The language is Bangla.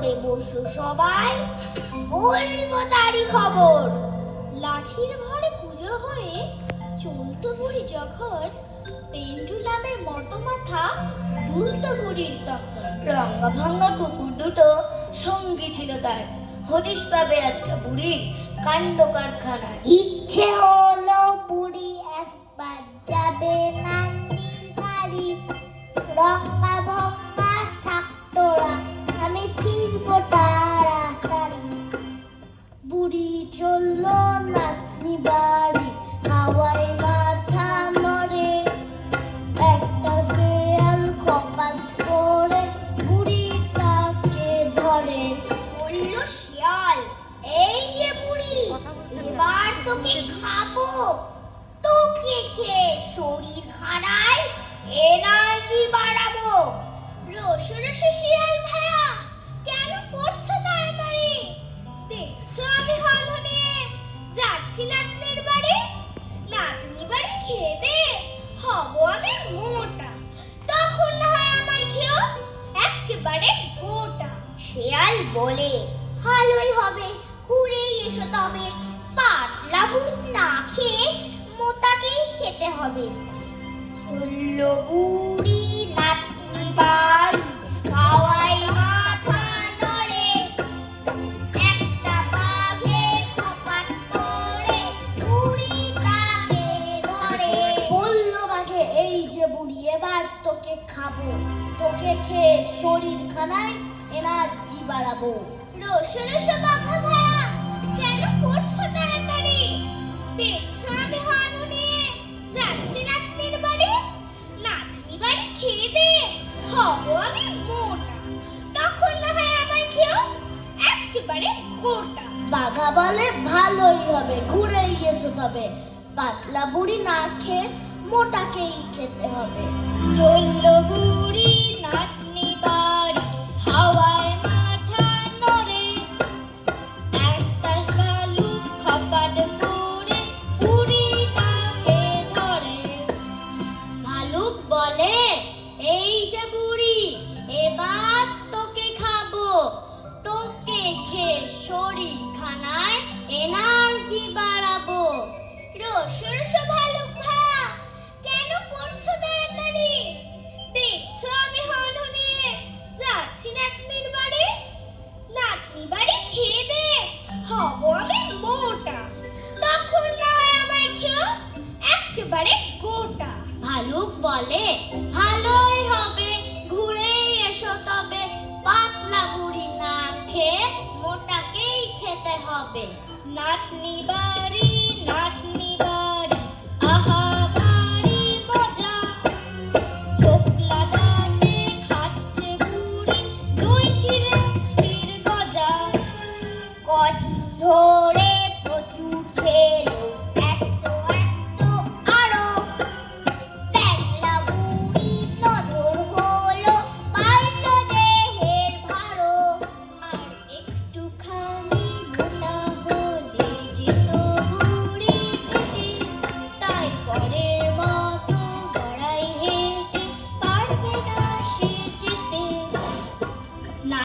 করে বসো সবাই, বলবো তারই খবর। লাঠির ভরে পুজো হয়ে চলতো বুড়ি যখন, পেন্ডুলামের মতো মাথা দুলতো বুড়ির তখন। রঙা ভাঙা কুকুর দুটো সঙ্গী ছিল তার, হদিশ পাবে আজকে বুড়ির কাণ্ড কারখানার। ইচ্ছে হলো বুড়ি একবার যাবে নানির বাড়ি, রঙা ভঙ্গা থাকতোরা আমি ফিরবো তাড়াতাড়ি। বুড়ি চললো নাতনি বাড়ি, হাওয়ায় মাথা নড়ে, একটা শেয়াল কপাল করে বুড়ি তাকে ধরে। বলল শিয়াল, এই যে বুড়ি, এবার তোকে খাবো, তোকে খেয়ে শরীর খাড়ায় এনার্জি বাড়াবো। রসে রসে শিয়াল ভাইয়া, কেন করছো তাড়াতাড়ি? দেখছো আমি হনহনে যাচ্ছি নাতনির বাড়ি, নাতনি বাড়ি খেয়ে দে হবো আমি মোটা, তখন না হয় আমায় খেও একেবারে গোটা। শিয়াল বলে, ভালোই হবে, ঘুরেই এসো তবে, পাতলা বুড়ি না খেয়ে মোটাকেই খেতে হবে। চলল বুড়ি নাতনি বাড়ি, হাওয়ায় মাথা নড়ে, একটা বাঘে খপাত করে বুড়ি তাকে ধরে। বলল বাঘে, এই যে বুড়ি এবার তোকে খাবো, তোকে খেয়ে শরীর খানায় এনার্জি বাড়াবো। রসে রসে বাঘা ভাইয়া, কেন করছো তাড়াতাড়ি? দেখছো আমি হনহনে যাচ্ছি নাতনির বাড়ি, নাতনি বাড়ি খেয়ে দে হবো আমি মোটা, তখন না হয় আমায় খেও একেবারে গোটা। বাঘা বলে, ভালোই হবে, ঘুরেই এসো তবে, পাতলা বুড়ি না খেয়ে মোটাকেই খেতে হবে। চলল বুড়ি নাতনি বাড়ি, হাওয়ায় মাথা নড়ে, একটা শালুক খপাট করে বুড়ি তাকে ধরে। ভালুক বলে, এই যে বুড়ি এবার তোকে খাবো, তোকে খেয়ে শরীর খানায় এনার্জি বাড়াবো। রসে রসে ভালুক ভাইয়া, কেন করছো তাড়াতাড়ি? দেখছো আমি হনহনে যাচ্ছি নাতনির বাড়ি, নাতনি বাড়ি খেয়ে দে হবো আমি মোটা, তখন না হয় আমায় খেও একেবারে গোটা। ভালুক বলে, ভালোই হবে, ঘুরেই এসো তবে, পাতলা বুড়ি না খেয়ে মোটাকেই খেতে হবে। নাতনি